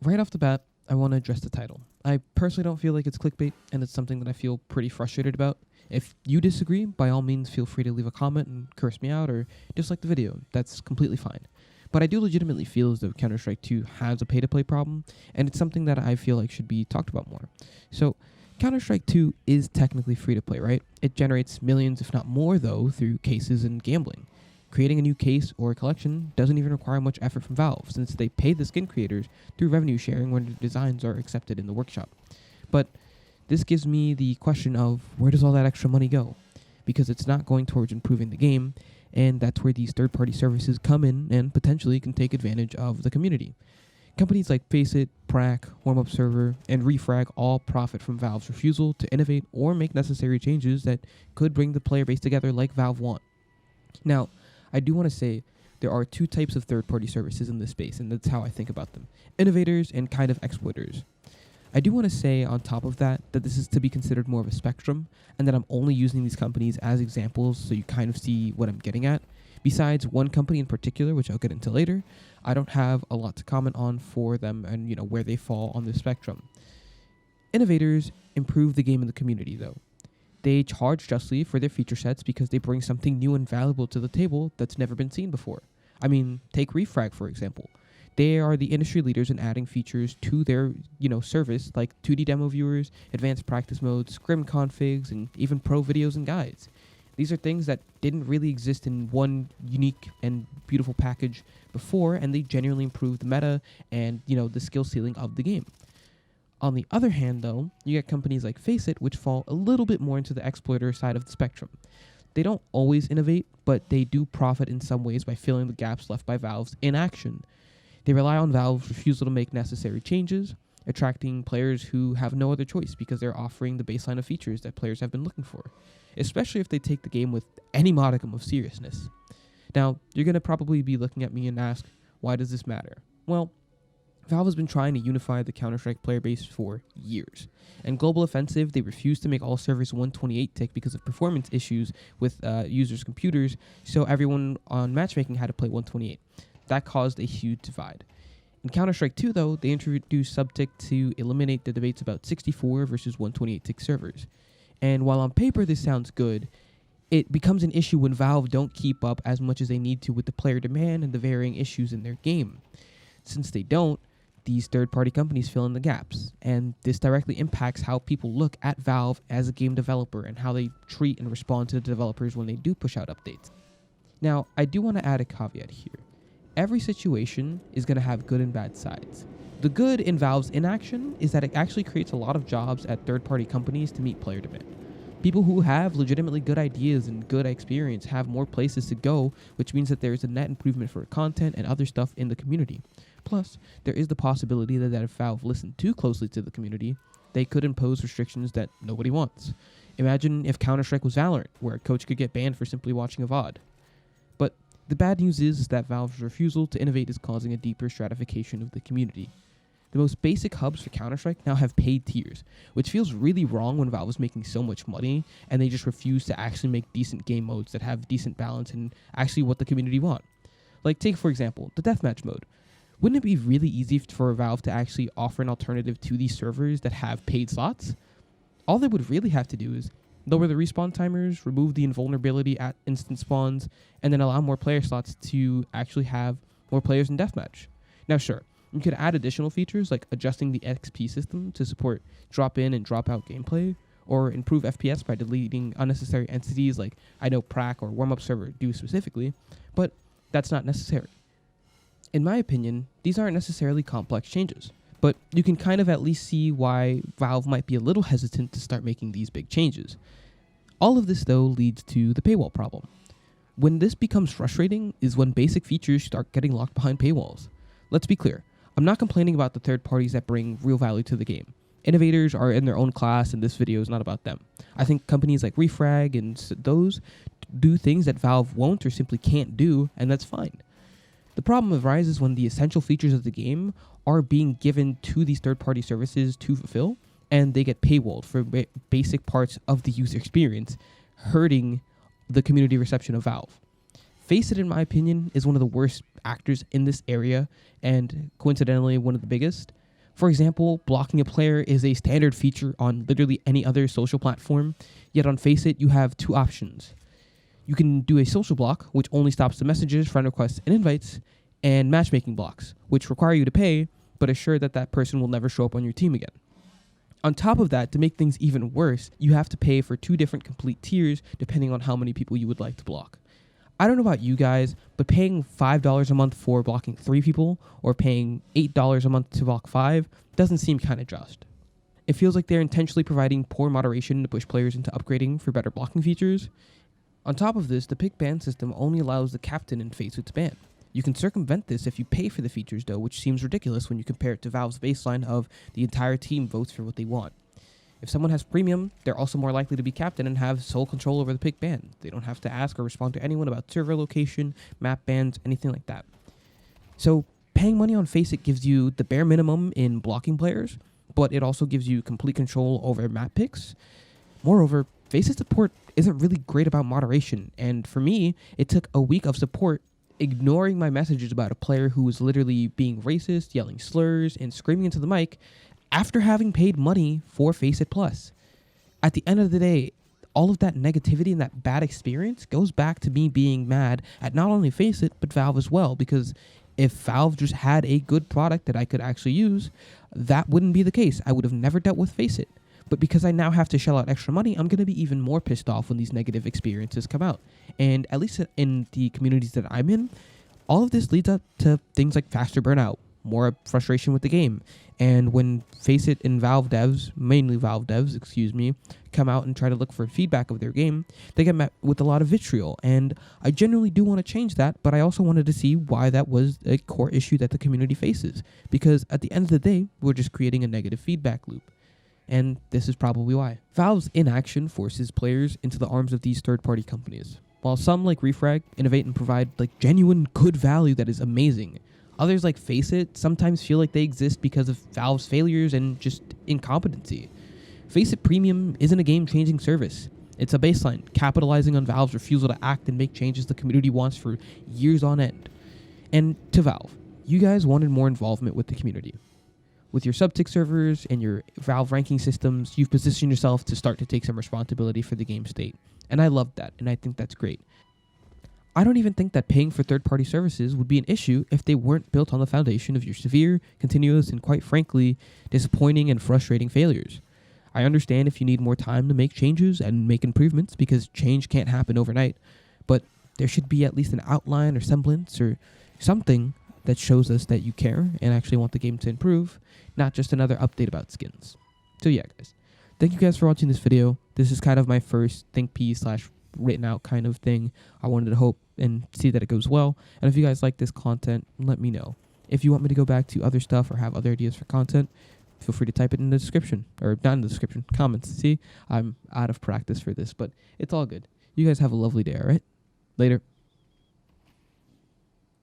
Right off the bat, I want to address the title. I personally don't feel like it's clickbait, and it's something that I feel pretty frustrated about. If you disagree, by all means, feel free to leave a comment and curse me out or dislike the video. That's completely fine. But I do legitimately feel as though Counter-Strike 2 has a pay-to-play problem, and it's something that I feel like should be talked about more. So, Counter-Strike 2 is technically free-to-play, right? It generates millions, if not more, though, through cases and gambling. Creating a new case or a collection doesn't even require much effort from Valve, since they pay the skin creators through revenue sharing when their designs are accepted in the workshop. But this gives me the question of, where does all that extra money go? Because it's not going towards improving the game, and that's where these third-party services come in and potentially can take advantage of the community. Companies like Faceit, Prac, Warm-Up Server, and Refrag all profit from Valve's refusal to innovate or make necessary changes that could bring the player base together like Valve want. Now, I do want to say there are two types of third-party services in this space, and that's how I think about them. Innovators and kind of exploiters. I do want to say on top of that this is to be considered more of a spectrum, and that I'm only using these companies as examples so you kind of see what I'm getting at. Besides one company in particular, which I'll get into later, I don't have a lot to comment on for them and where they fall on the spectrum. Innovators improve the game in the community, though. They charge justly for their feature sets because they bring something new and valuable to the table that's never been seen before. I mean, take Refrag, for example. They are the industry leaders in adding features to their, service, like 2D demo viewers, advanced practice modes, scrim configs, and even pro videos and guides. These are things that didn't really exist in one unique and beautiful package before, and they genuinely improve the meta and, the skill ceiling of the game. On the other hand, though, you get companies like Faceit, which fall a little bit more into the exploiter side of the spectrum. They don't always innovate, but they do profit in some ways by filling the gaps left by Valve's inaction. They rely on Valve's refusal to make necessary changes, attracting players who have no other choice because they're offering the baseline of features that players have been looking for, especially if they take the game with any modicum of seriousness. Now, you're going to probably be looking at me and ask, why does this matter? Well, Valve has been trying to unify the Counter-Strike player base for years. And Global Offensive, they refused to make all servers 128 tick because of performance issues with users' computers, so everyone on matchmaking had to play 128. That caused a huge divide. In Counter-Strike 2, though, they introduced subtick to eliminate the debates about 64 versus 128 tick servers. And while on paper this sounds good, it becomes an issue when Valve don't keep up as much as they need to with the player demand and the varying issues in their game. Since they don't, these third-party companies fill in the gaps, and this directly impacts how people look at Valve as a game developer and how they treat and respond to the developers when they do push out updates. Now, I do want to add a caveat here. Every situation is going to have good and bad sides. The good in Valve's inaction is that it actually creates a lot of jobs at third-party companies to meet player demand. People who have legitimately good ideas and good experience have more places to go, which means that there is a net improvement for content and other stuff in the community. Plus, there is the possibility that if Valve listened too closely to the community, they could impose restrictions that nobody wants. Imagine if Counter-Strike was Valorant, where a coach could get banned for simply watching a VOD. But the bad news is that Valve's refusal to innovate is causing a deeper stratification of the community. The most basic hubs for Counter-Strike now have paid tiers, which feels really wrong when Valve is making so much money and they just refuse to actually make decent game modes that have decent balance and actually what the community want. Like, take for example, the deathmatch mode. Wouldn't it be really easy for Valve to actually offer an alternative to these servers that have paid slots? All they would really have to do is lower the respawn timers, remove the invulnerability at instant spawns, and then allow more player slots to actually have more players in deathmatch. Now sure, you could add additional features like adjusting the XP system to support drop-in and drop-out gameplay, or improve FPS by deleting unnecessary entities like I know Prac or Warm-Up Server do specifically, but that's not necessary. In my opinion, these aren't necessarily complex changes, but you can kind of at least see why Valve might be a little hesitant to start making these big changes. All of this, though, leads to the paywall problem. When this becomes frustrating is when basic features start getting locked behind paywalls. Let's be clear, I'm not complaining about the third parties that bring real value to the game. Innovators are in their own class, and this video is not about them. I think companies like Refrag and those do things that Valve won't or simply can't do, and that's fine. The problem arises when the essential features of the game are being given to these third-party services to fulfill, and they get paywalled for basic parts of the user experience, hurting the community reception of Valve. Faceit, in my opinion, is one of the worst actors in this area, and coincidentally one of the biggest. For example, blocking a player is a standard feature on literally any other social platform, yet on Faceit you have two options. You can do a social block, which only stops the messages, friend requests, and invites, and matchmaking blocks, which require you to pay, but assure that that person will never show up on your team again. On top of that, to make things even worse, you have to pay for two different complete tiers depending on how many people you would like to block. I don't know about you guys, but paying $5 a month for blocking 3 people or paying $8 a month to block 5 doesn't seem kind of just. It feels like they're intentionally providing poor moderation to push players into upgrading for better blocking features. On top of this, the pick ban system only allows the captain in Faceit to ban. You can circumvent this if you pay for the features though, which seems ridiculous when you compare it to Valve's baseline of the entire team votes for what they want. If someone has premium, they're also more likely to be captain and have sole control over the pick ban. They don't have to ask or respond to anyone about server location, map bans, anything like that. So paying money on Faceit gives you the bare minimum in blocking players, but it also gives you complete control over map picks. Moreover, Faceit support isn't really great about moderation, and for me, it took a week of support ignoring my messages about a player who was literally being racist, yelling slurs, and screaming into the mic after having paid money for Faceit Plus. At the end of the day, all of that negativity and that bad experience goes back to me being mad at not only Faceit, but Valve as well, because if Valve just had a good product that I could actually use, that wouldn't be the case. I would have never dealt with Faceit. But because I now have to shell out extra money, I'm going to be even more pissed off when these negative experiences come out. And at least in the communities that I'm in, all of this leads up to things like faster burnout, more frustration with the game. And when Faceit and Valve devs, mainly Valve devs, come out and try to look for feedback of their game, they get met with a lot of vitriol. And I genuinely do want to change that, but I also wanted to see why that was a core issue that the community faces. Because at the end of the day, we're just creating a negative feedback loop. And this is probably why. Valve's inaction forces players into the arms of these third-party companies. While some, like Refrag, innovate and provide genuine good value that is amazing, others, like Faceit, sometimes feel like they exist because of Valve's failures and just incompetency. Faceit Premium isn't a game-changing service. It's a baseline, capitalizing on Valve's refusal to act and make changes the community wants for years on end. And to Valve, you guys wanted more involvement with the community. With your sub-tick servers and your Valve ranking systems, you've positioned yourself to start to take some responsibility for the game state. And I love that, and I think that's great. I don't even think that paying for third-party services would be an issue if they weren't built on the foundation of your severe, continuous, and quite frankly, disappointing and frustrating failures. I understand if you need more time to make changes and make improvements because change can't happen overnight, but there should be at least an outline or semblance or something that shows us that you care and actually want the game to improve, not just another update about skins. So yeah, guys. Thank you guys for watching this video. This is kind of my first think piece / written out kind of thing. I wanted to hope and see that it goes well. And if you guys like this content, let me know. If you want me to go back to other stuff or have other ideas for content, feel free to type it in the description. Or not in the description, comments. See, I'm out of practice for this, but it's all good. You guys have a lovely day, alright? Later.